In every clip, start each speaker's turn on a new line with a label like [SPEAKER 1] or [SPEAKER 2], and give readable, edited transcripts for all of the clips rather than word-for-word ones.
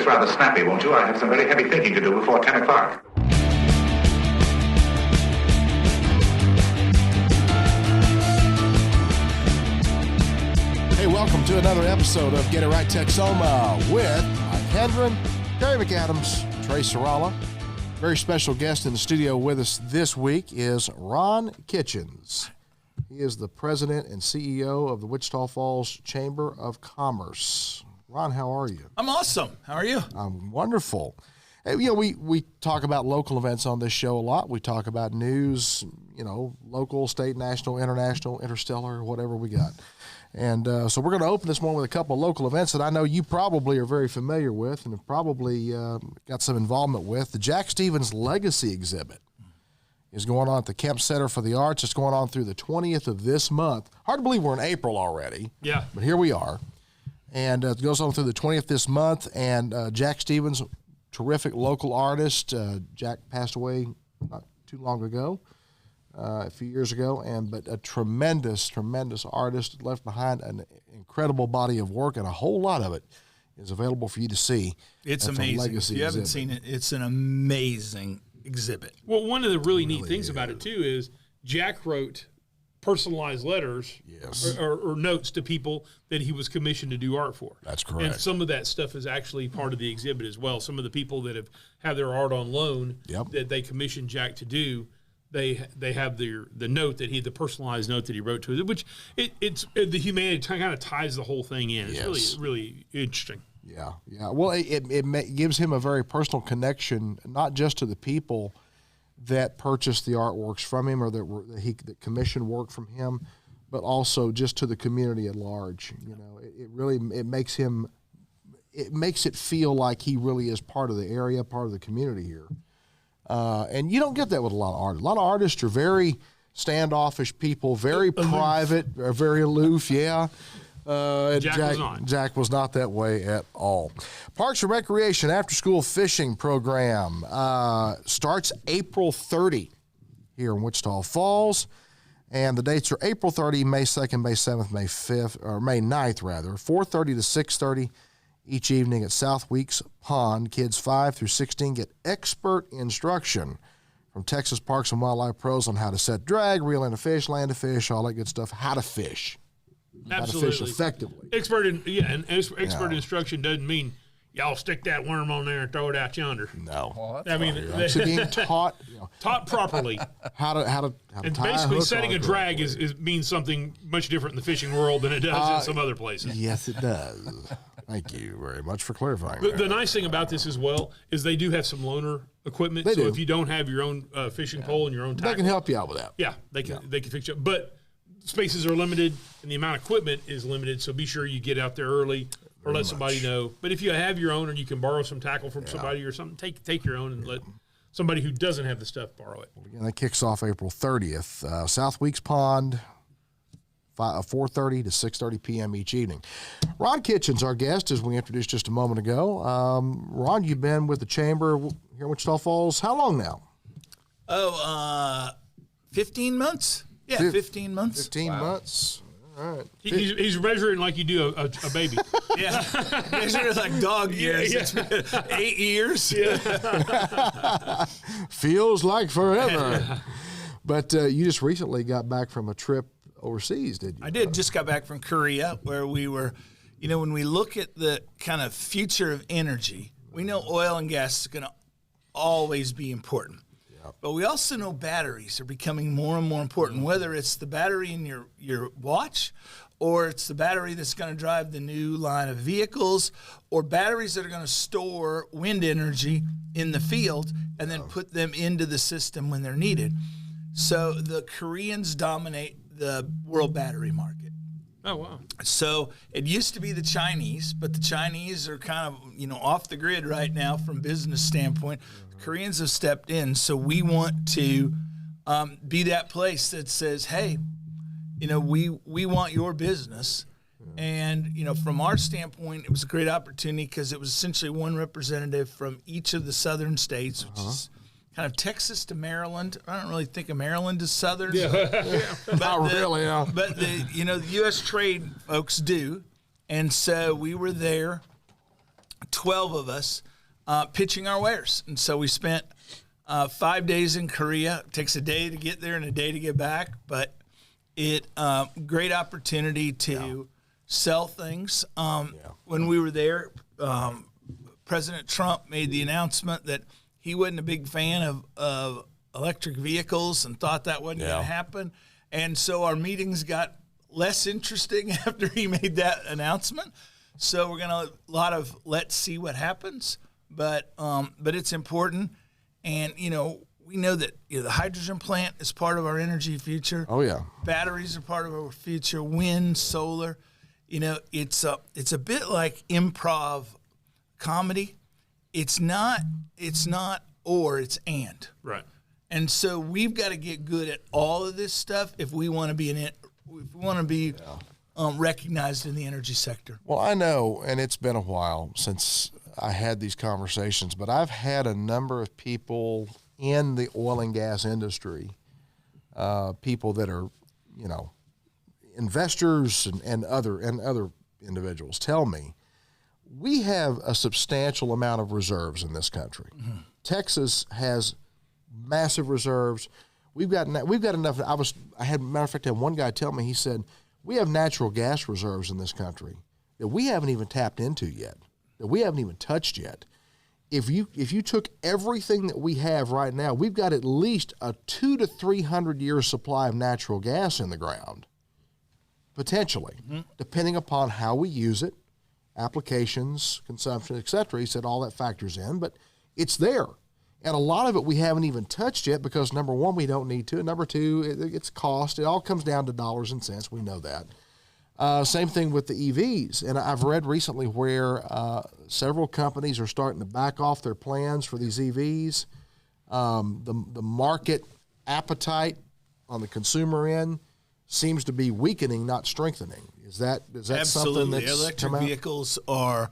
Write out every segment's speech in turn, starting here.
[SPEAKER 1] this rather snappy, won't you? I have some very heavy thinking to do before 10 o'clock.
[SPEAKER 2] Hey, welcome to another episode of Get It Right Texoma with Hendren, Terry McAdams, Trey Sralla. Very special guest in the studio with us this week is Ron Kitchens. He is the president and CEO of the Wichita Falls Chamber of Commerce. Ron, how are you?
[SPEAKER 3] I'm awesome. How are you?
[SPEAKER 2] I'm wonderful. Hey, we talk about local events on this show a lot. We talk about news, local, state, national, international, interstellar, whatever we got. And so we're going to open this one with a couple of local events that I know you probably are very familiar with and have probably got some involvement with. The Jack Stevens Legacy exhibit is going on at the Kemp Center for the Arts. It's going on through the 20th of this month. Hard to believe we're in April already.
[SPEAKER 3] Yeah.
[SPEAKER 2] But here we are. And it goes on through the 20th this month. And Jack Stevens, terrific local artist. Jack passed away not too long ago. A few years ago, but a tremendous artist, left behind an incredible body of work, and a whole lot of it is available for you to see.
[SPEAKER 3] It's amazing. If you haven't seen it, it's an amazing exhibit.
[SPEAKER 4] Well, one of the really neat things about it, too, is Jack wrote personalized letters or notes to people that he was commissioned to do art for.
[SPEAKER 2] That's correct.
[SPEAKER 4] And some of that stuff is actually part of the exhibit as well. Some of the people that have their art on loan that they commissioned Jack to do, They have the note the personalized note that he wrote to it, which it's the humanity kind of ties the whole thing in. It's really interesting.
[SPEAKER 2] Yeah. Well, it gives him a very personal connection, not just to the people that purchased the artworks from him or that commissioned work from him, but also just to the community at large. It makes it feel like he really is part of the area, part of the community here. And you don't get that with a lot of artists. A lot of artists are very standoffish people, very private, very aloof, Jack was not that way at all. Parks and Recreation after-school fishing program starts April 30 here in Wichita Falls. And the dates are April 30, May 2nd, May 7th, May 5th, or May 9th, rather, 4:30 to 6:30. Each evening at South Weeks Pond. Kids 5 through 16 get expert instruction from Texas Parks and Wildlife pros on how to set drag, reel in a fish, land a fish, all that good stuff, how to fish.
[SPEAKER 4] Absolutely.
[SPEAKER 2] How to fish effectively.
[SPEAKER 4] Expert instruction doesn't mean y'all stick that worm on there and throw it out yonder.
[SPEAKER 2] No.
[SPEAKER 4] Well, I mean,
[SPEAKER 2] it's being taught.
[SPEAKER 4] Taught properly.
[SPEAKER 2] How to
[SPEAKER 4] and
[SPEAKER 2] tie
[SPEAKER 4] basically
[SPEAKER 2] a hook
[SPEAKER 4] setting a drag means something much different in the fishing world than it does in some other places.
[SPEAKER 2] Yes, it does. Thank you very much for clarifying.
[SPEAKER 4] The nice thing about this as well is they do have some loaner equipment. So if you don't have your own fishing pole and your own tackle,
[SPEAKER 2] they can help you out with that.
[SPEAKER 4] Yeah, they can fix you up. But spaces are limited and the amount of equipment is limited. So be sure you get out there early or let somebody know. But if you have your own or you can borrow some tackle from somebody or something, take your own and let somebody who doesn't have the stuff borrow it.
[SPEAKER 2] Well, again, that kicks off April 30th. South Weeks Pond. 4:30 to 6:30 p.m. each evening. Ron Kitchens, our guest, as we introduced just a moment ago. Ron, you've been with the Chamber here in Wichita Falls. How long now?
[SPEAKER 3] 15 months. Yeah, 15 months.
[SPEAKER 2] 15 months. All right.
[SPEAKER 4] He's measuring like you do a baby.
[SPEAKER 3] Yeah, measuring like dog years.
[SPEAKER 4] Yeah.
[SPEAKER 3] It's been 8 years.
[SPEAKER 4] Yeah.
[SPEAKER 2] Feels like forever. But you just recently got back from a trip overseas, did you?
[SPEAKER 3] I did. Just got back from Korea, where we were, when we look at the kind of future of energy, we know oil and gas is going to always be important. Yep. But we also know batteries are becoming more and more important, whether it's the battery in your watch or it's the battery that's going to drive the new line of vehicles or batteries that are going to store wind energy in the field and then put them into the system when they're needed. So the Koreans dominate the world battery market.
[SPEAKER 4] Oh, wow.
[SPEAKER 3] So it used to be the Chinese, but the Chinese are kind of, off the grid right now from business standpoint. The Koreans have stepped in. So we want to be that place that says, hey, we want your business. And, from our standpoint, it was a great opportunity because it was essentially one representative from each of the southern states, which is kind of Texas to Maryland. I don't really think of Maryland as southern.
[SPEAKER 4] Yeah.
[SPEAKER 2] Not really, yeah.
[SPEAKER 3] But the U.S. trade folks do. And so we were there 12 of us pitching our wares. And so we spent 5 days in Korea. It takes a day to get there and a day to get back, but it great opportunity to sell things. When we were there, President Trump made the announcement that he wasn't a big fan of electric vehicles and thought that wasn't going to happen. And so our meetings got less interesting after he made that announcement. So we're going to let's see what happens, but it's important. And, we know that the hydrogen plant is part of our energy future.
[SPEAKER 2] Oh, yeah. Batteries
[SPEAKER 3] are part of our future. Wind, solar. It's a bit like improv comedy. It's not or, it's and.
[SPEAKER 4] Right.
[SPEAKER 3] And so we've got to get good at all of this stuff if we want to be recognized in the energy sector.
[SPEAKER 2] Well, I know, and it's been a while since I had these conversations, but I've had a number of people in the oil and gas industry, people that are, investors and other individuals tell me we have a substantial amount of reserves in this country. Mm-hmm. Texas has massive reserves. We've got enough. Matter of fact, I had one guy tell me, he said, we have natural gas reserves in this country that we haven't even tapped into yet, that we haven't even touched yet. If you took everything that we have right now, we've got at least a 200 to 300 year supply of natural gas in the ground, potentially, depending upon how we use it, applications, consumption, et cetera. He said all that factors in, but it's there. And a lot of it we haven't even touched yet because, number one, we don't need to. And number two, it's cost. It all comes down to dollars and cents. We know that. Same thing with the EVs. And I've read recently where several companies are starting to back off their plans for these EVs. The market appetite on the consumer end seems to be weakening, not strengthening. Is that
[SPEAKER 3] Absolutely.
[SPEAKER 2] Something that's
[SPEAKER 3] Electric vehicles are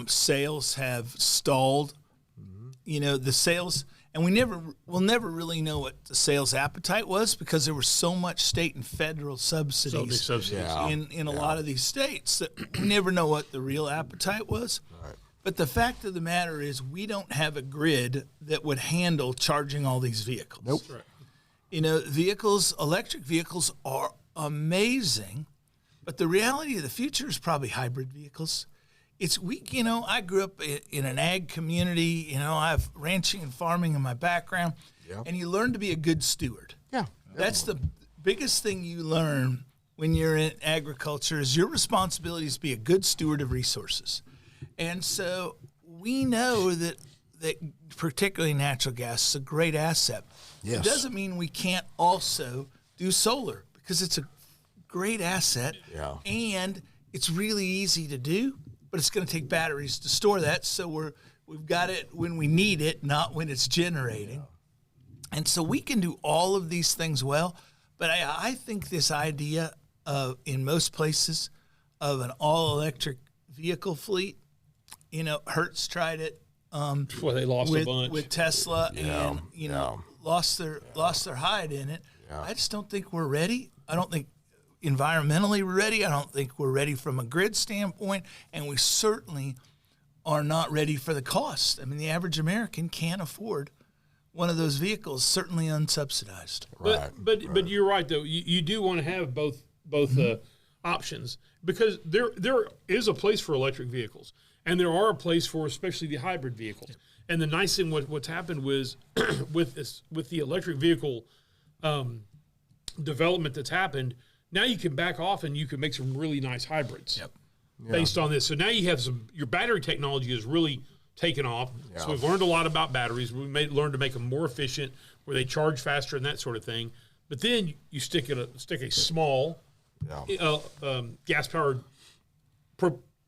[SPEAKER 3] sales have stalled. The sales, and we'll never really know what the sales appetite was because there was so much state and federal subsidies in a lot of these states that we never know what the real appetite was. Right. But the fact of the matter is we don't have a grid that would handle charging all these vehicles.
[SPEAKER 2] Nope.
[SPEAKER 3] Right. Electric vehicles are amazing, but the reality of the future is probably hybrid vehicles. I grew up in an ag community. I have ranching and farming in my background, and you learn to be a good steward.
[SPEAKER 2] Yeah,
[SPEAKER 3] that's the biggest thing you learn when you're in agriculture is your responsibility is to be a good steward of resources. And so we know that particularly natural gas is a great asset. Yes. It doesn't mean we can't also do solar because it's a great asset, and it's really easy to do. But it's going to take batteries to store that, so we've got it when we need it, not when it's generating. And so we can do all of these things well, but I think this idea of, in most places, of an all-electric vehicle fleet, Hertz tried it.
[SPEAKER 4] They lost a bunch
[SPEAKER 3] with Tesla, and lost their hide in it. Yeah. I just don't think we're ready. I don't think environmentally ready. I don't think we're ready from a grid standpoint, and we certainly are not ready for the cost. I mean, the average American can't afford one of those vehicles, certainly unsubsidized.
[SPEAKER 4] But you're right though. You do want to have both options because there is a place for electric vehicles, and there are a place for especially the hybrid vehicles. Yep. And the nice thing what's happened was with the electric vehicle development that's happened. Now you can back off and you can make some really nice hybrids based on this. So now you have your battery technology is really taken off. Yeah. So we've learned a lot about batteries. We learned to make them more efficient where they charge faster and that sort of thing. But then you stick a small gas-powered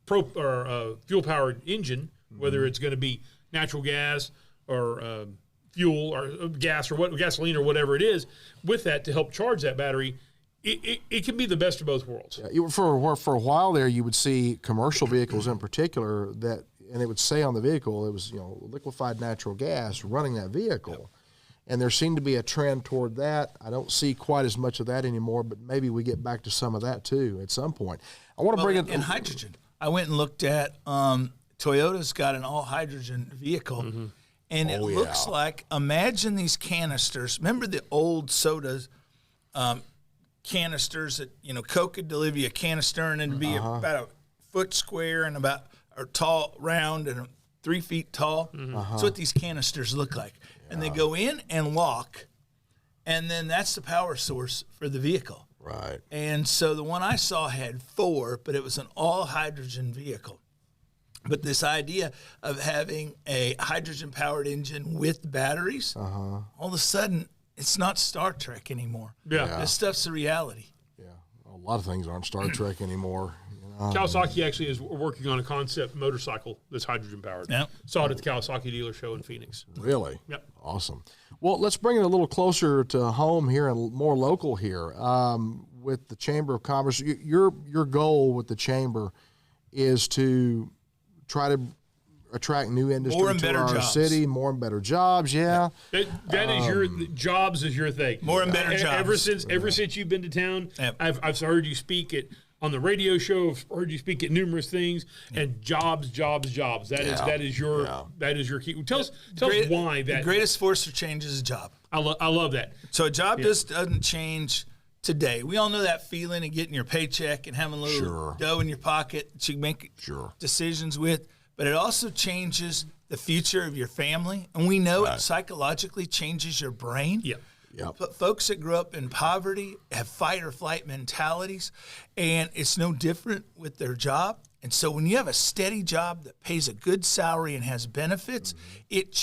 [SPEAKER 4] fuel-powered engine, whether it's going to be natural gas or fuel or gas or gasoline or whatever it is, with that to help charge that battery. It can be the best of both worlds.
[SPEAKER 2] Yeah, for a while there, you would see commercial vehicles in particular and it would say on the vehicle it was liquefied natural gas running that vehicle, and there seemed to be a trend toward that. I don't see quite as much of that anymore, but maybe we get back to some of that too at some point. I want to bring it
[SPEAKER 3] in hydrogen. I went and looked at Toyota's got an all-hydrogen vehicle, and it looks like, imagine these canisters. Remember the old sodas canisters that, Coke could deliver you a canister, and it'd be about a foot square and about or tall, round, and 3 feet tall. That's what these canisters look like. And they go in and lock, and then that's the power source for the vehicle.
[SPEAKER 2] Right.
[SPEAKER 3] And so the one I saw had 4, but it was an all-hydrogen vehicle. But this idea of having a hydrogen-powered engine with batteries, all of a sudden, it's not Star Trek anymore.
[SPEAKER 4] Yeah.
[SPEAKER 3] This stuff's a reality.
[SPEAKER 2] Yeah. A lot of things aren't Star Trek anymore.
[SPEAKER 4] Kawasaki actually is working on a concept motorcycle that's hydrogen powered.
[SPEAKER 3] Yep.
[SPEAKER 4] Saw it at the Kawasaki dealer show in Phoenix.
[SPEAKER 2] Really?
[SPEAKER 4] Yep.
[SPEAKER 2] Awesome. Well, let's bring it a little closer to home here and more local here. With the Chamber of Commerce, your goal with the Chamber is to try to attract new industry
[SPEAKER 3] More and
[SPEAKER 2] to
[SPEAKER 3] better
[SPEAKER 2] our
[SPEAKER 3] jobs.
[SPEAKER 2] city, more and better jobs. Yeah.
[SPEAKER 4] That is your jobs is your thing.
[SPEAKER 3] More and better jobs.
[SPEAKER 4] Ever since you've been to town,
[SPEAKER 3] Yep.
[SPEAKER 4] I've heard you speak on the radio show. I've heard you speak at numerous things, and jobs. That is your key. Tell us why that.
[SPEAKER 3] The greatest force for change is a job.
[SPEAKER 4] I love that.
[SPEAKER 3] So a job just doesn't change today. We all know that feeling of getting your paycheck and having a little dough in your pocket that you make decisions with. But it also changes the future of your family. And we know it psychologically changes your brain.
[SPEAKER 4] Yeah.
[SPEAKER 2] Yep.
[SPEAKER 3] But folks that grew up in poverty have fight or flight mentalities, and it's no different with their job. And so when you have a steady job that pays a good salary and has benefits, it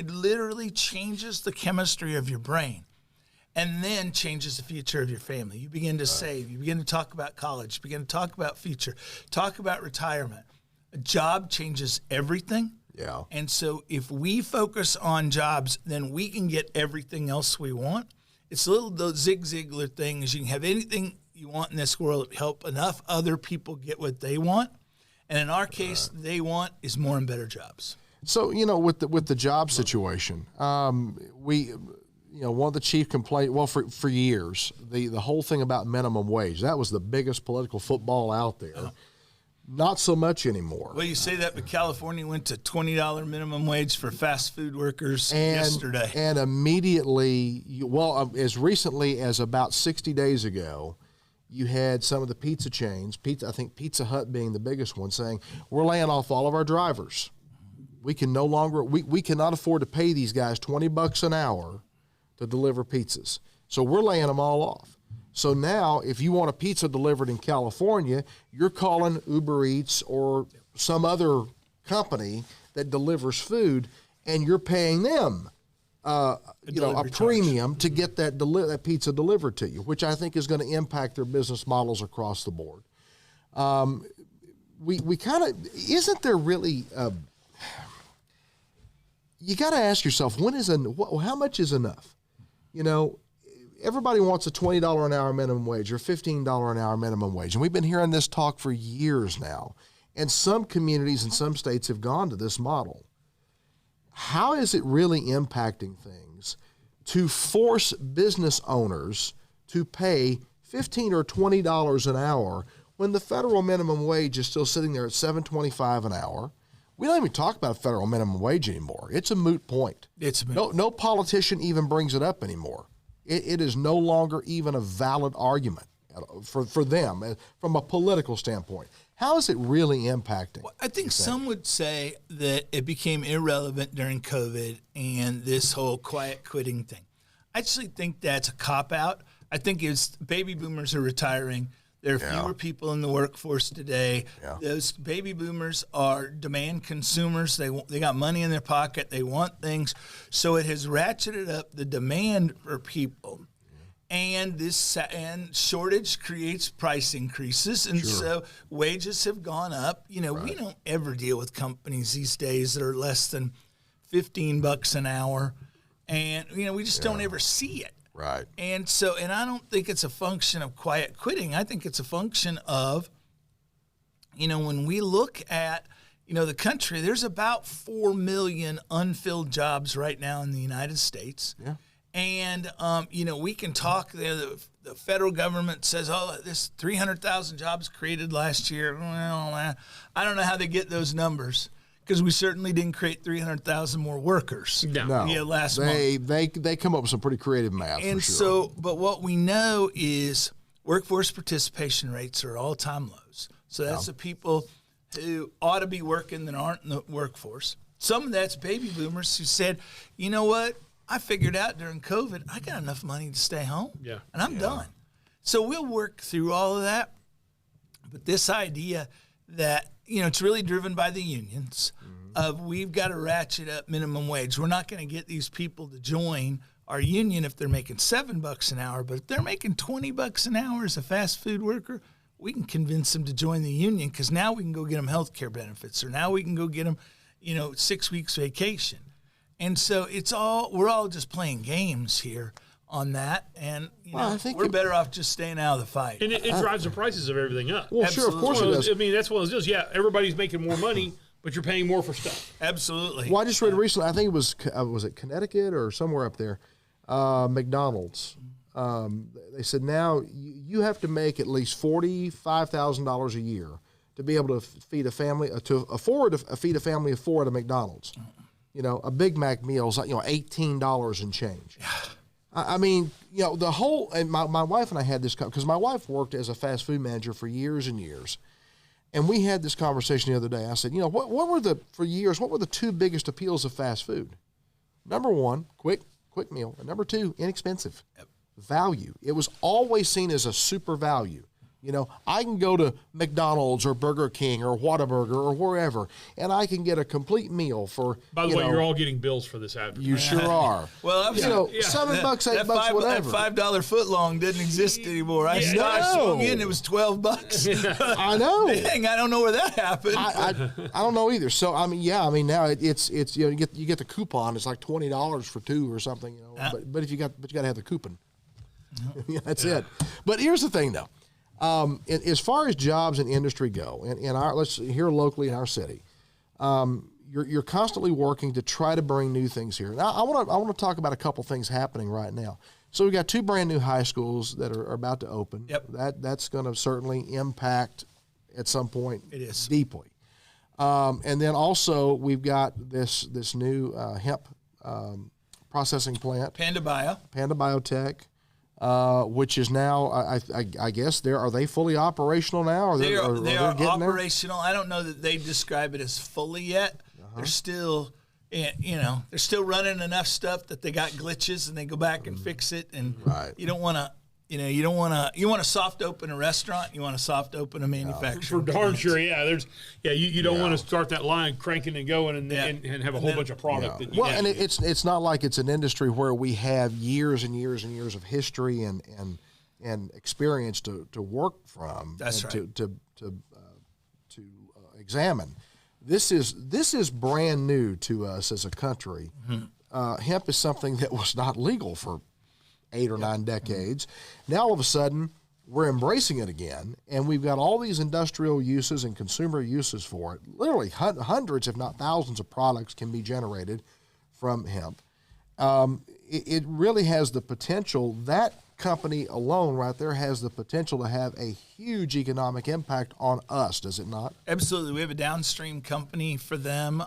[SPEAKER 3] literally changes the chemistry of your brain and then changes the future of your family. You begin to save. You begin to talk about college. You begin to talk about future, talk about retirement. A job changes everything.
[SPEAKER 2] Yeah.
[SPEAKER 3] And so if we focus on jobs, then we can get everything else we want. It's a little the Zig Ziglar thing is you can have anything you want in this world, help enough other people get what they want. And in our case, they want is more and better jobs.
[SPEAKER 2] So, with the job situation, one of the chief complaints, for years, the whole thing about minimum wage, that was the biggest political football out there. Not so much anymore.
[SPEAKER 3] Well, you say that, but California went to $20 minimum wage for fast food workers yesterday.
[SPEAKER 2] And immediately, as recently as about 60 days ago, you had some of the pizza chains, I think Pizza Hut being the biggest one, saying, we're laying off all of our drivers. We can no longer, we cannot afford to pay these guys $20 an hour to deliver pizzas. So we're laying them all off. So now, if you want a pizza delivered in California, you're calling Uber Eats or some other company that delivers food, and you're paying them, a premium to get that pizza delivered to you, which I think is going to impact their business models across the board. We kind of isn't there really? You got to ask yourself how much is enough? Everybody wants a $20 an hour minimum wage or $15 an hour minimum wage. And we've been hearing this talk for years now. And some communities in some states have gone to this model. How is it really impacting things to force business owners to pay $15 or $20 an hour when the federal minimum wage is still sitting there at $7.25 an hour? We don't even talk about federal minimum wage anymore. It's a moot point. No politician even brings it up anymore. It is no longer even a valid argument for them from a political standpoint. How is it really impacting?
[SPEAKER 3] Well, I think some would say that it became irrelevant during COVID and this whole quiet quitting thing. I actually think that's a cop-out. I think it's baby boomers are retiring. There are fewer people in the workforce today. Yeah. Those baby boomers are demand consumers. They got money in their pocket. They want things. So it has ratcheted up the demand for people. And and shortage creates price increases. And so wages have gone up. We don't ever deal with companies these days that are less than $15 an hour. And, we just don't ever see it.
[SPEAKER 2] Right.
[SPEAKER 3] And I don't think it's a function of quiet quitting. I think it's a function of, when we look at, the country, there's about 4 million unfilled jobs right now in the United States.
[SPEAKER 2] Yeah.
[SPEAKER 3] And, we can talk, the federal government says, this 300,000 jobs created last year. Well, I don't know how they get those numbers because we certainly didn't create 300,000 more workers.
[SPEAKER 2] No,
[SPEAKER 3] last month.
[SPEAKER 2] They come up with some pretty creative math.
[SPEAKER 3] And
[SPEAKER 2] for sure.
[SPEAKER 3] so, but what we know is workforce participation rates are all-time lows. So that's the people who ought to be working that aren't in the workforce. Some of that's baby boomers who said, you know what, I figured out during COVID, I got enough money to stay home, and I'm done. So we'll work through all of that. But this idea that, it's really driven by the unions of we've got to ratchet up minimum wage. We're not going to get these people to join our union if they're making $7 an hour, but if they're making $20 an hour as a fast food worker, we can convince them to join the union because now we can go get them health care benefits, or now we can go get them, 6 weeks vacation. And so we're all just playing games here on that, and we're better off just staying out of the fight.
[SPEAKER 4] And it drives the prices of everything up.
[SPEAKER 2] Well, sure, of course it does.
[SPEAKER 4] I mean, that's one of those deals. Yeah, everybody's making more money, but you're paying more for stuff.
[SPEAKER 3] Absolutely.
[SPEAKER 2] Well, I just read recently, I think it was it Connecticut or somewhere up there, McDonald's. They said now you have to make at least $45,000 a year to be able to feed a family, to afford to feed a family of four at a McDonald's. A Big Mac meal is like, $18 and change. I mean, the whole, and my wife and I had this, because my wife worked as a fast food manager for years and years. And we had this conversation the other day. I said, what were the two biggest appeals of fast food? Number one, quick meal. And number two, inexpensive. Value. It was always seen as a super value. I can go to McDonald's or Burger King or Whataburger or wherever, and I can get a complete meal for.
[SPEAKER 4] By the way, you're all getting bills for this advertisement.
[SPEAKER 2] You sure are.
[SPEAKER 3] Well,
[SPEAKER 2] $7, $8, whatever.
[SPEAKER 3] That $5 foot long doesn't exist anymore. I swung in, it was $12.
[SPEAKER 2] I know.
[SPEAKER 3] Dang, I don't know where that happened.
[SPEAKER 2] I don't know either. So now it's you get the coupon. It's like $20 for two or something. But you got to have the coupon. That's it. But here's the thing, though. As far as jobs and industry go, let's here locally in our city, you're constantly working to try to bring new things here. Now, I want to talk about a couple things happening right now. So we've got two brand new high schools that are about to open.
[SPEAKER 3] Yep.
[SPEAKER 2] That's going to certainly impact at some point.
[SPEAKER 3] It is
[SPEAKER 2] deeply. And then also we've got this new hemp processing plant,
[SPEAKER 3] Panda
[SPEAKER 2] Biotech. Which is now, I guess, are they fully operational now?
[SPEAKER 3] They are
[SPEAKER 2] there?
[SPEAKER 3] operational. I don't know that they describe it as fully yet. They're still, they're still running enough stuff that they got glitches and they go back and fix it. And you don't want to. You want to soft open a restaurant. You want to soft open a manufacturing.
[SPEAKER 4] For darn sure, yeah. You don't want to start that line cranking and going and have a whole bunch of product.
[SPEAKER 2] And it's not like it's an industry where we have years and years and years of history and experience to work from.
[SPEAKER 3] That's right.
[SPEAKER 2] To examine. This is brand new to us as a country. Hemp is something that was not legal for 8 or 9 decades. Now all of a sudden we're embracing it again, and we've got all these industrial uses and consumer uses for it. Literally hundreds, if not thousands, of products can be generated from hemp. It really has the potential. That company alone right there has the potential to have a huge economic impact on us, does it not?
[SPEAKER 3] Absolutely. We have a downstream company for them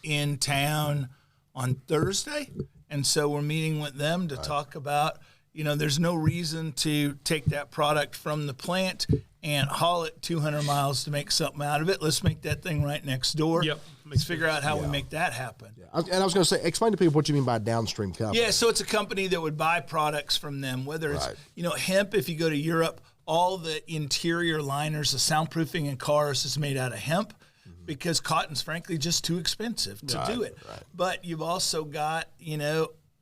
[SPEAKER 3] in town on Thursday. And so we're meeting with them to talk about, there's no reason to take that product from the plant and haul it 200 miles to make something out of it. Let's make that thing right next door.
[SPEAKER 4] Yep.
[SPEAKER 3] Let's figure out how we make that happen.
[SPEAKER 2] Yeah. And I was going to say, explain to people what you mean by downstream company.
[SPEAKER 3] Yeah, so it's a company that would buy products from them, whether it's, hemp. If you go to Europe, all the interior liners, the soundproofing in cars is made out of hemp. Because cotton's frankly just too expensive to do it. Right. But you've also got,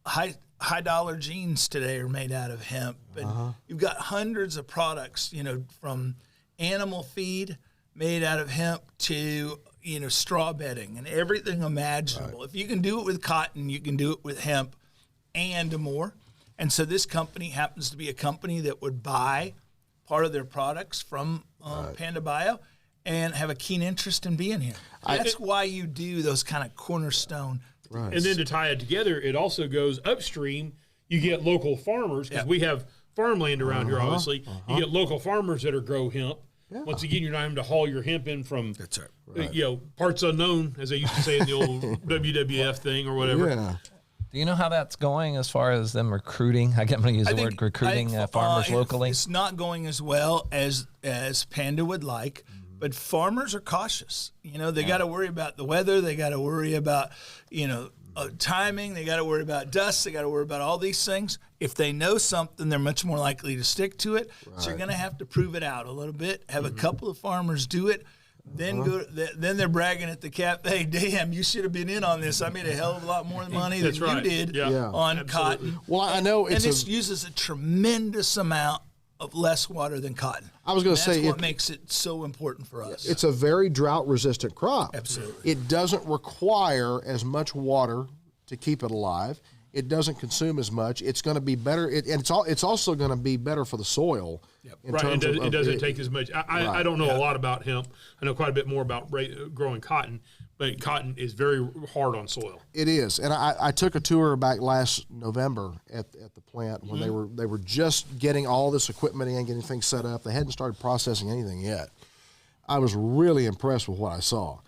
[SPEAKER 3] high dollar jeans today are made out of hemp. And you've got hundreds of products, from animal feed made out of hemp to, straw bedding and everything imaginable. Right. If you can do it with cotton, you can do it with hemp and more. And so this company happens to be a company that would buy part of their products from Panda Bio and have a keen interest in being here. That's why you do those kind of cornerstone.
[SPEAKER 2] Right.
[SPEAKER 4] And then to tie it together, it also goes upstream. You get local farmers, because we have farmland around here, obviously. You get local farmers that grow hemp. Once again, you're not having to haul your hemp in from
[SPEAKER 3] That's right.
[SPEAKER 4] Parts unknown, as they used to say in the old WWF thing or whatever.
[SPEAKER 2] Yeah.
[SPEAKER 5] Do you know how that's going as far as them recruiting? I'm going to use the word recruiting farmers locally.
[SPEAKER 3] It's not going as well as Panda would like, but farmers are cautious. They got to worry about the weather. They got to worry about, timing. They got to worry about dust. They got to worry about all these things. If they know something, they're much more likely to stick to it. Right. So you're going to have to prove it out a little bit. Have a couple of farmers do it. Then then they're bragging at the cafe, damn, you should have been in on this. I made a hell of a lot more money than you did on
[SPEAKER 4] Absolutely.
[SPEAKER 3] cotton.
[SPEAKER 2] Well, I know
[SPEAKER 3] it uses a tremendous amount of less water than cotton.
[SPEAKER 2] I was going to say
[SPEAKER 3] that's what makes it so important for us.
[SPEAKER 2] It's a very drought-resistant crop.
[SPEAKER 3] Absolutely.
[SPEAKER 2] It doesn't require as much water to keep it alive. It doesn't consume as much. It's going to be better, and it's also going to be better for the soil.
[SPEAKER 4] Yep. Right, it doesn't take as much. I don't know a lot about hemp. I know quite a bit more about growing cotton, but cotton is very hard on soil.
[SPEAKER 2] It is, and I took a tour back last November at the plant when they were just getting all this equipment in, getting things set up. They hadn't started processing anything yet. I was really impressed with what I saw.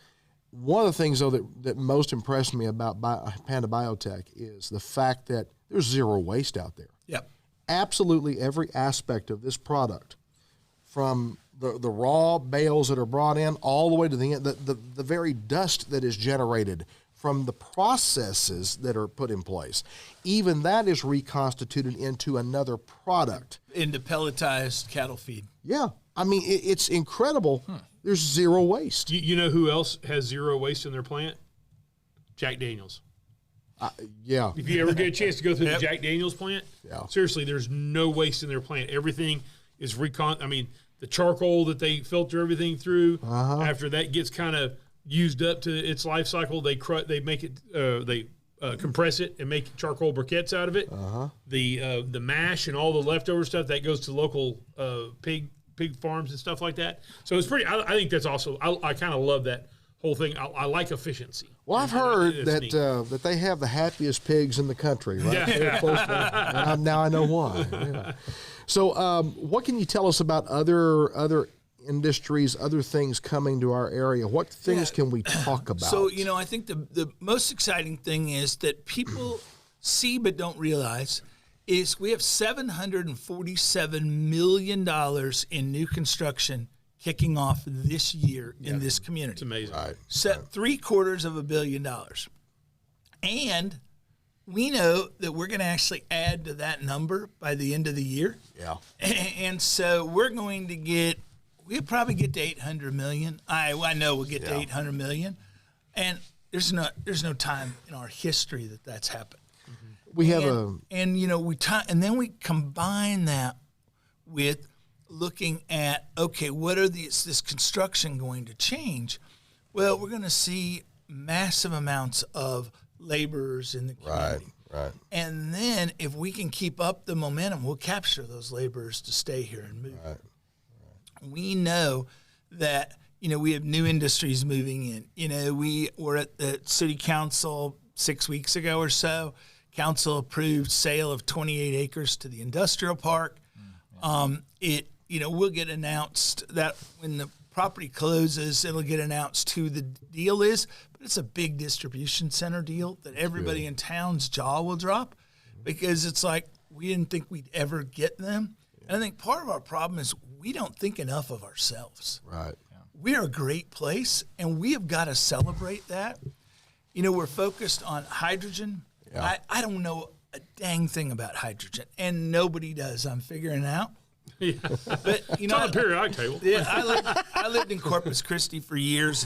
[SPEAKER 2] One of the things, though, that most impressed me about Panda Biotech is the fact that there's zero waste out there.
[SPEAKER 3] Yep.
[SPEAKER 2] Absolutely every aspect of this product, from the raw bales that are brought in all the way to the end, the very dust that is generated from the processes that are put in place, even that is reconstituted into another product.
[SPEAKER 3] Into pelletized cattle feed.
[SPEAKER 2] Yeah. I mean, it's incredible. There's zero waste.
[SPEAKER 4] You know who else has zero waste in their plant? Jack Daniels.
[SPEAKER 2] Yeah.
[SPEAKER 4] If you ever get a chance to go through the Jack Daniels plant,
[SPEAKER 2] Yeah.
[SPEAKER 4] seriously, there's no waste in their plant. Everything is the charcoal that they filter everything through, after that gets kind of used up to its life cycle, they make it, compress it and make charcoal briquettes out of it. The mash and all the leftover stuff that goes to local pig farms and stuff like that. So it's pretty. I think that's also. I kind of love that whole thing. I like efficiency.
[SPEAKER 2] Well, I've heard that they have the happiest pigs in the country, right? They're close to, and now I know why. Yeah. So, what can you tell us about other industries, other things coming to our area? What things can we talk about?
[SPEAKER 3] So, I think the most exciting thing is that people see but don't realize is we have $747 million in new construction kicking off this year in this community.
[SPEAKER 4] It's amazing.
[SPEAKER 2] Right.
[SPEAKER 3] $750 million. And we know that we're going to actually add to that number by the end of the year.
[SPEAKER 2] Yeah.
[SPEAKER 3] And so we'll probably get to 800 million. I know we'll get to 800 million. And there's no time in our history that that's happened.
[SPEAKER 2] We have
[SPEAKER 3] and then we combine that with looking at, okay, what are this construction going to change? Well, we're going to see massive amounts of laborers in the community.
[SPEAKER 2] Right.
[SPEAKER 3] And then if we can keep up the momentum, we'll capture those laborers to stay here and move.
[SPEAKER 2] Right.
[SPEAKER 3] We know that, we have new industries moving in. We were at the city council 6 weeks ago or so. Council approved sale of 28 acres to the industrial park. Will get announced that when the property closes, it'll get announced who the deal is. But it's a big distribution center deal that everybody in town's jaw will drop, because it's like we didn't think we'd ever get them. And I think part of our problem is we don't think enough of ourselves.
[SPEAKER 2] Right.
[SPEAKER 3] We're a great place, and we have got to celebrate that. We're focused on hydrogen. Yeah. I don't know a dang thing about hydrogen, and nobody does. I'm figuring it out.
[SPEAKER 4] Yeah.
[SPEAKER 3] But
[SPEAKER 4] it's on the periodic table.
[SPEAKER 3] Yeah, I lived in Corpus Christi for years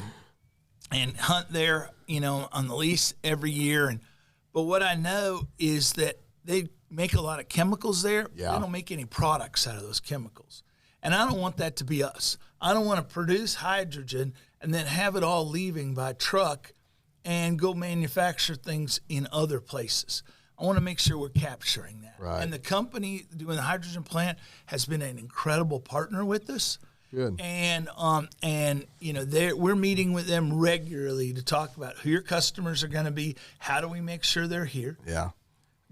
[SPEAKER 3] and hunt there, on the lease every year. But what I know is that they make a lot of chemicals there.
[SPEAKER 2] Yeah.
[SPEAKER 3] They don't make any products out of those chemicals. And I don't want that to be us. I don't want to produce hydrogen and then have it all leaving by truck and go manufacture things in other places. I want to make sure we're capturing that.
[SPEAKER 2] Right.
[SPEAKER 3] And the company doing the hydrogen plant has been an incredible partner with us.
[SPEAKER 2] Good.
[SPEAKER 3] And we're meeting with them regularly to talk about who your customers are going to be. How do we make sure they're here?
[SPEAKER 2] Yeah.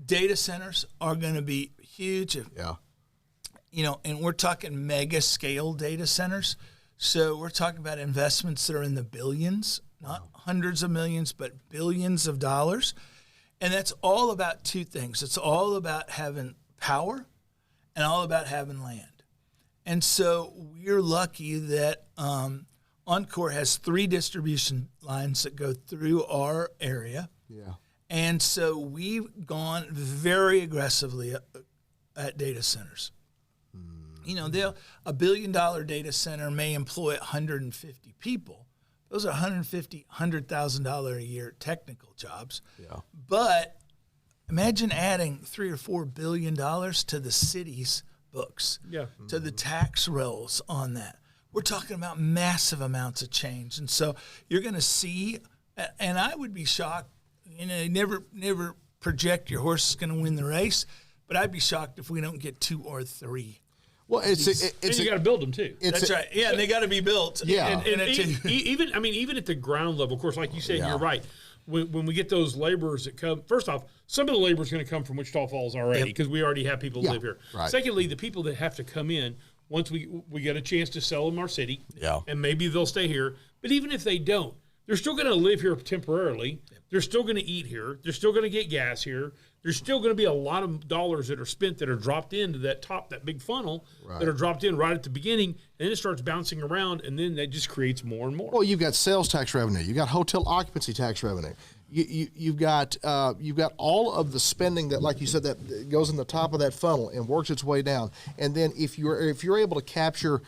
[SPEAKER 3] Data centers are going to be huge.
[SPEAKER 2] Yeah.
[SPEAKER 3] and we're talking mega scale data centers. So we're talking about investments that are in the billions, not hundreds of millions, but billions of dollars. And that's all about two things. It's all about having power and all about having land. And so we're lucky that Encore has 3 distribution lines that go through our area.
[SPEAKER 2] Yeah.
[SPEAKER 3] And so we've gone very aggressively at data centers. A $1 billion data center may employ 150 people. Those are $100,000 a year technical jobs.
[SPEAKER 2] Yeah.
[SPEAKER 3] But imagine adding $3 or $4 billion to the city's books, to the tax rolls on that. We're talking about massive amounts of change. And so you're going to see, and I would be shocked, never project your horse is going to win the race, but I'd be shocked if we don't get 2 or 3.
[SPEAKER 2] Well,
[SPEAKER 4] and you got to build them too.
[SPEAKER 3] That's right. Yeah, and they got to be built.
[SPEAKER 2] Yeah.
[SPEAKER 4] Even at the ground level, of course, like you said, you're right. When we get those laborers that come, first off, some of the labor is going to come from Wichita Falls already because we already have people live here.
[SPEAKER 2] Right.
[SPEAKER 4] Secondly, the people that have to come in, once we get a chance to sell them our city, and maybe they'll stay here. But even if they don't, they're still going to live here temporarily. They're still going to eat here. They're still going to get gas here. There's still going to be a lot of dollars that are spent that are dropped into that big funnel that are dropped in right at the beginning, and then it starts bouncing around, and then that just creates more and more.
[SPEAKER 2] Well, you've got sales tax revenue. You've got hotel occupancy tax revenue. You've got all of the spending that, like you said, that goes in the top of that funnel and works its way down. And then if you're able to capture,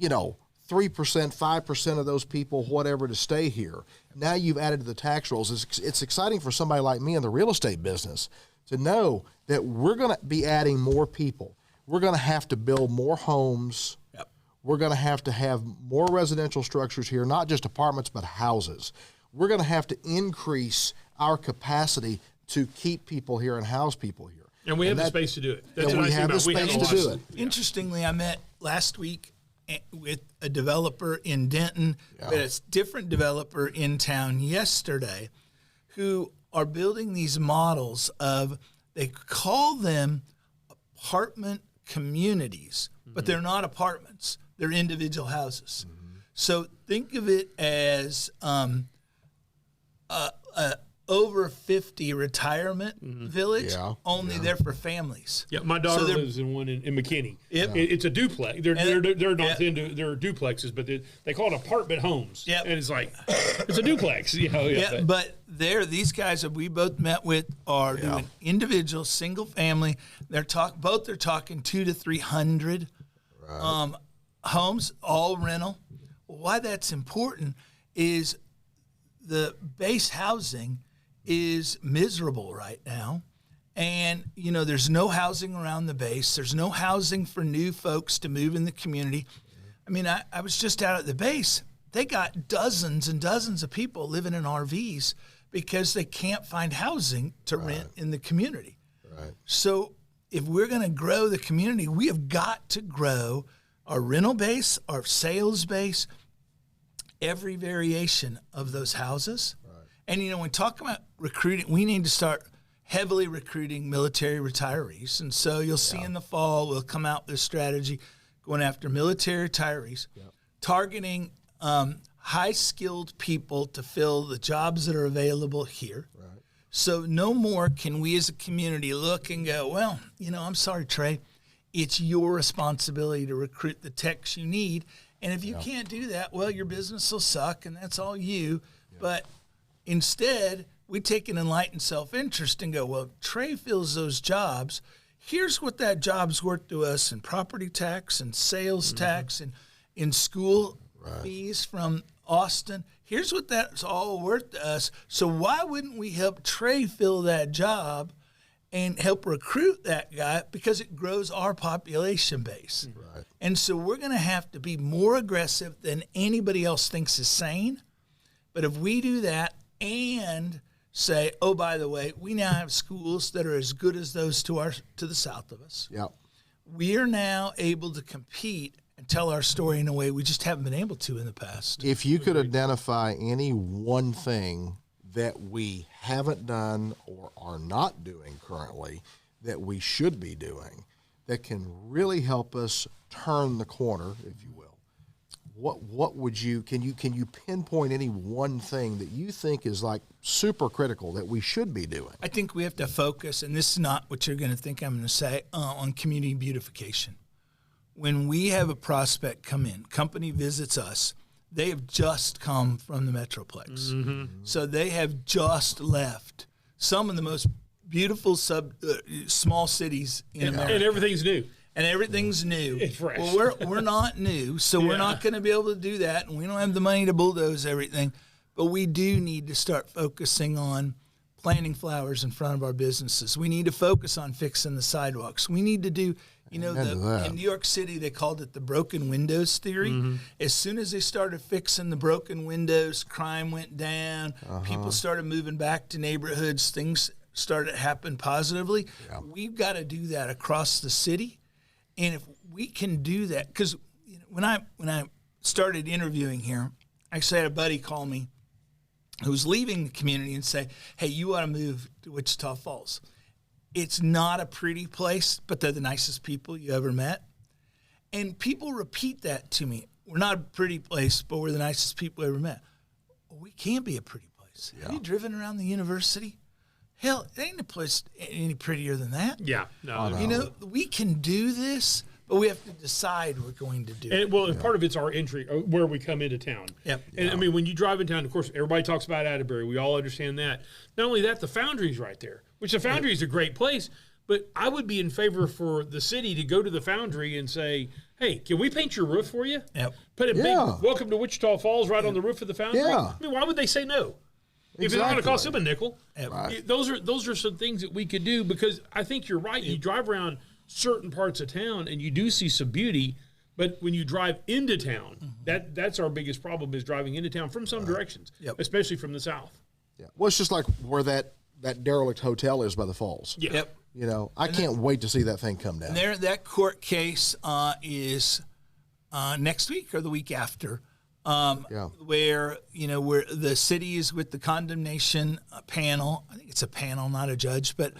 [SPEAKER 2] 3%, 5% of those people, whatever, to stay here, now you've added to the tax rolls. It's exciting for somebody like me in the real estate business to know that we're going to be adding more people. We're going to have to build more homes.
[SPEAKER 3] Yep.
[SPEAKER 2] We're going to have more residential structures here, not just apartments, but houses. We're going to have to increase our capacity to keep people here and house people here.
[SPEAKER 4] And we have the space to do it.
[SPEAKER 2] That's what I think about. We have the space to do it.
[SPEAKER 3] Interestingly, I met last week with a developer in Denton, but it's a different developer in town yesterday, who are building these models of, they call them apartment communities, but they're not apartments. They're individual houses. So think of it as over 50 retirement village, only there for families.
[SPEAKER 4] Yeah, my daughter lives in one in McKinney.
[SPEAKER 3] Yep.
[SPEAKER 4] It's a duplex. They're not into they're duplexes, but they call it apartment homes.
[SPEAKER 3] Yep.
[SPEAKER 4] And it's like it's a duplex.
[SPEAKER 3] But these guys that we both met with are doing individual, single family. They're talking 200 to 300 homes, all rental. Why that's important is the base housing is miserable right now. And, there's no housing around the base. There's no housing for new folks to move in the community. I mean, I was just out at the base. They got dozens and dozens of people living in RVs because they can't find housing to rent in the community.
[SPEAKER 2] Right.
[SPEAKER 3] So if we're going to grow the community, we have got to grow our rental base, our sales base, every variation of those houses. Right. And, when we talk about recruiting, we need to start heavily recruiting military retirees. And so you'll see in the fall, we'll come out with a strategy going after military retirees, targeting high-skilled people to fill the jobs that are available here. Right. So no more can we as a community look and go, well, I'm sorry, Trey, it's your responsibility to recruit the techs you need. And if you can't do that, well, your business will suck, and that's all you. Yeah. But instead, we take an enlightened self-interest and go, well, Trey fills those jobs. Here's what that job's worth to us in property tax and sales tax and in school fees from Austin. Here's what that's all worth to us. So why wouldn't we help Trey fill that job and help recruit that guy, because it grows our population base. Right. And so we're going to have to be more aggressive than anybody else thinks is sane. But if we do that and say, oh, by the way, we now have schools that are as good as those to the south of us.
[SPEAKER 2] Yep.
[SPEAKER 3] We are now able to compete and tell our story in a way we just haven't been able to in the past.
[SPEAKER 2] If you could identify any one thing that we haven't done or are not doing currently that we should be doing, that can really help us turn the corner, if you will, what would you can you pinpoint any one thing that you think is like super critical that we should be doing?
[SPEAKER 3] I think we have to focus, and this is not what you're going to think I'm going to say, on community beautification. When we have a prospect come in, company visits us, they have just come from the Metroplex. Mm-hmm. So they have just left some of the most beautiful small cities in America.
[SPEAKER 4] And everything's new.
[SPEAKER 3] And everything's new.
[SPEAKER 4] It's fresh.
[SPEAKER 3] Well, we're not new, so we're not going to be able to do that, and we don't have the money to bulldoze everything. But we do need to start focusing on planting flowers in front of our businesses. We need to focus on fixing the sidewalks. We need to do, in New York City, they called it the broken windows theory. Mm-hmm. As soon as they started fixing the broken windows, crime went down, people started moving back to neighborhoods, things started to happen positively. Yeah. We've got to do that across the city. And if we can do that, because when I started interviewing here, I actually had a buddy call me who was leaving the community and say, hey, you ought to move to Wichita Falls. It's not a pretty place, but they're the nicest people you ever met. And people repeat that to me. We're not a pretty place, but we're the nicest people you ever met. Well, we can be a pretty place. Yeah. Have you driven around the university? Hell, it ain't a place any prettier than that.
[SPEAKER 4] Yeah. No.
[SPEAKER 3] We can do this, but we have to decide we're going to do it.
[SPEAKER 4] Well, part of it's our entry, where we come into town.
[SPEAKER 3] Yep.
[SPEAKER 4] And, I mean, when you drive in town, of course, everybody talks about Atterbury. We all understand that. Not only that, the Foundry's right there, which the Foundry is a great place, but I would be in favor for the city to go to the Foundry and say, hey, can we paint your roof for you?
[SPEAKER 3] Yep.
[SPEAKER 4] Put a big welcome to Wichita Falls right on the roof of the Foundry. Yeah. I mean, why would they say no? If it's not going to cost them a nickel. Right. Those are some things that we could do, because I think you're right. You drive around certain parts of town and you do see some beauty, but when you drive into town, that's our biggest problem, is driving into town from some directions, especially from the south. Yeah.
[SPEAKER 2] Well, it's just like where that derelict hotel is by the falls.
[SPEAKER 3] Yeah. Yep.
[SPEAKER 2] I can't wait to see that thing come down.
[SPEAKER 3] That court case is next week or the week after. Where the city is with the condemnation panel. I think it's a panel, not a judge, but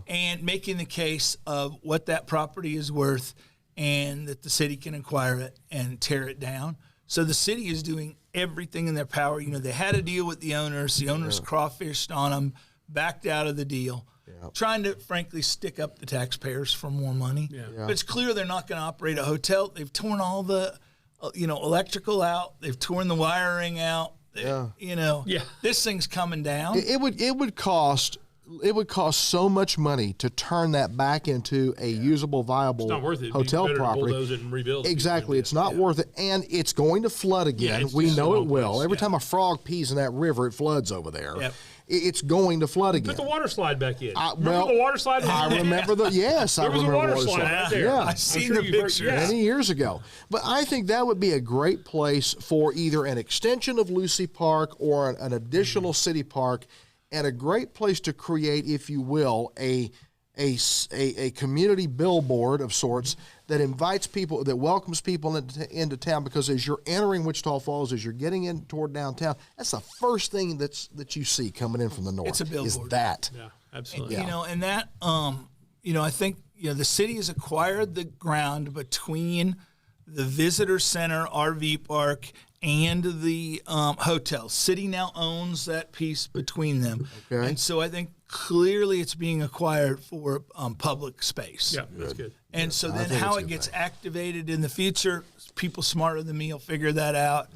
[SPEAKER 3] and making the case of what that property is worth, and that the city can acquire it and tear it down. So the city is doing everything in their power. They had a deal with the owners. The owners crawfished on them, backed out of the deal, trying to frankly stick up the taxpayers for more money. Yeah. But it's clear they're not going to operate a hotel. They've torn all the electrical out. They've torn the wiring out. This thing's coming down.
[SPEAKER 2] It would cost so much money to turn that back into a usable, viable hotel property.
[SPEAKER 4] Bulldoze it and rebuild it.
[SPEAKER 2] Exactly, it's not worth it, and it's going to flood again. We know it will. Every time a frog pees in that river, it floods over there. Yep. It's going to flood again.
[SPEAKER 4] Put the water slide back in. Remember the water slide?
[SPEAKER 2] I remember the
[SPEAKER 4] Yes, I remember
[SPEAKER 2] the water
[SPEAKER 4] slide out there.
[SPEAKER 2] Yeah,
[SPEAKER 3] I've seen the picture
[SPEAKER 2] many years ago. But I think that would be a great place for either an extension of Lucy Park or an additional city park, and a great place to create, if you will, a community billboard of sorts that invites people, that welcomes people into town, because as you're entering Wichita Falls, as you're getting in toward downtown, that's the first thing that you see coming in from the north.
[SPEAKER 3] It's a billboard.
[SPEAKER 2] Is that.
[SPEAKER 4] Yeah, absolutely.
[SPEAKER 3] And that, I think, the city has acquired the ground between the visitor center, RV park, and the hotel. City now owns that piece between them. Okay. And so I think clearly it's being acquired for public space.
[SPEAKER 4] Yeah, that's good.
[SPEAKER 3] And so then how it gets activated in the future, people smarter than me will figure that out.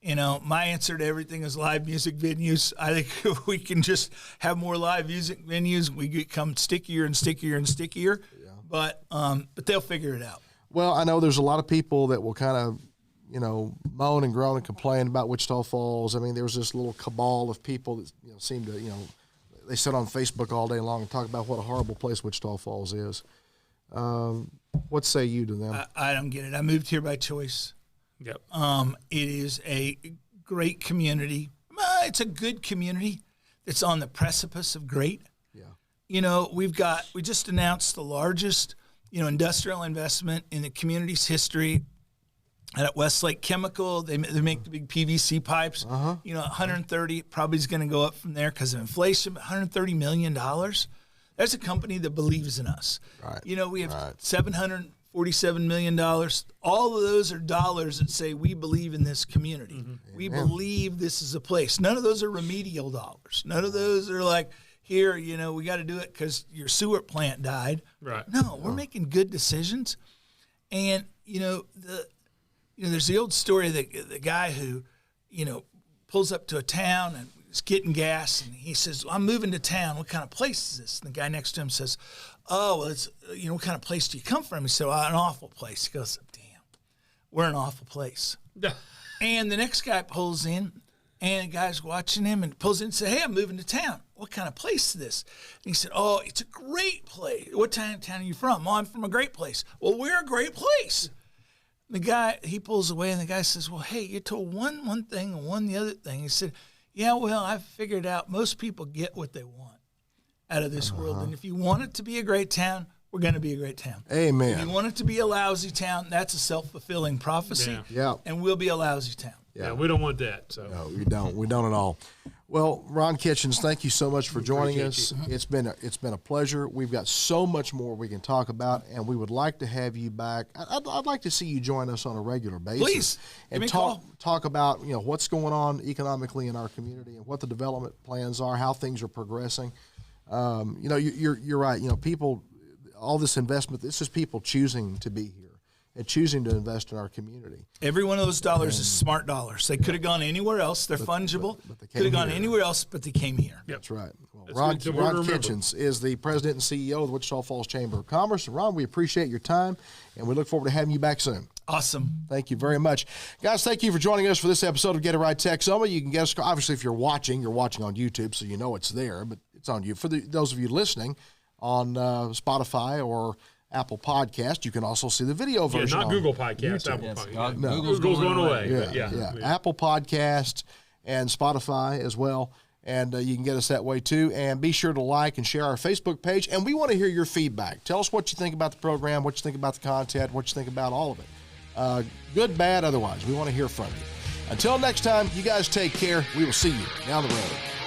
[SPEAKER 3] Yep. My answer to everything is live music venues. I think if we can just have more live music venues, we become stickier and stickier and stickier. Yeah. But they'll figure it out.
[SPEAKER 2] Well, I know there's a lot of people that will kind of, moan and groan and complain about Wichita Falls. I mean, there was this little cabal of people that seem to, they sit on Facebook all day long and talk about what a horrible place Wichita Falls is. What say you to them?
[SPEAKER 3] I don't get it. I moved here by choice.
[SPEAKER 4] Yep.
[SPEAKER 3] It is a great community. It's a good community that's on the precipice of great. Yeah. We just announced the largest, industrial investment in the community's history. And at Westlake Chemical, they make the big PVC pipes. 130 probably is going to go up from there because of inflation. But $130 million. That's There's a company that believes in us.
[SPEAKER 2] Right.
[SPEAKER 3] You know, we have $747 million. All of those are dollars that say we believe in this community. Mm-hmm. We believe this is a place. None of those are remedial dollars. None of those are like, here, you know, we got to do it because your sewer plant died.
[SPEAKER 4] Right.
[SPEAKER 3] No, we're making good decisions. And, there's the old story of the guy who, pulls up to a town and is getting gas, and he says, I'm moving to town. What kind of place is this? And the guy next to him says, oh, well, it's, what kind of place do you come from? He said, well, an awful place. He goes, damn, we're an awful place. And the next guy pulls in, and the guy's watching him and pulls in and says, hey, I'm moving to town. What kind of place is this? And he said, oh, it's a great place. What town are you from? Oh, I'm from a great place. Well, we're a great place. The guy, he pulls away, and the guy says, well, hey, you told one thing and one the other thing. He said, yeah, well, I've figured out most people get what they want out of this world. And if you want it to be a great town, we're going to be a great town.
[SPEAKER 2] Amen.
[SPEAKER 3] If you want it to be a lousy town, that's a self-fulfilling prophecy.
[SPEAKER 2] Yeah.
[SPEAKER 3] And we'll be a lousy town.
[SPEAKER 4] Yeah, we don't want that. So.
[SPEAKER 2] No, we don't. We don't at all. Well, Ron Kitchens, thank you so much for joining us. It's been a pleasure. We've got so much more we can talk about, and we would like to have you back. I'd like to see you join us on a regular basis.
[SPEAKER 3] Please.
[SPEAKER 2] And talk about what's going on economically in our community and what the development plans are, how things are progressing. You're right. People, all this investment, this is people choosing to be here and choosing to invest in our community.
[SPEAKER 3] Every one of those dollars is smart dollars. They could have gone anywhere else. They're fungible. But they could have gone anywhere else, but they came here.
[SPEAKER 4] Yep.
[SPEAKER 2] That's right. Well, Ron Kitchens is the president and CEO of the Wichita Falls Chamber of Commerce. And Ron, we appreciate your time, and we look forward to having you back soon.
[SPEAKER 3] Awesome.
[SPEAKER 2] Thank you very much. Guys, thank you for joining us for this episode of Get It Right Texoma. You can get us, obviously, if you're watching on YouTube, so you know it's there, but it's on you. For those of you listening on Spotify or Apple Podcast, you can also see the video version.
[SPEAKER 4] Not Google Podcast,
[SPEAKER 2] YouTube.
[SPEAKER 4] Apple Podcast.
[SPEAKER 2] No.
[SPEAKER 4] Google's going away.
[SPEAKER 2] Yeah. Apple Podcast and Spotify as well. And you can get us that way too. And be sure to like and share our Facebook page. And we want to hear your feedback. Tell us what you think about the program, what you think about the content, what you think about all of it. Good, bad, otherwise. We want to hear from you. Until next time, you guys take care. We will see you down the road.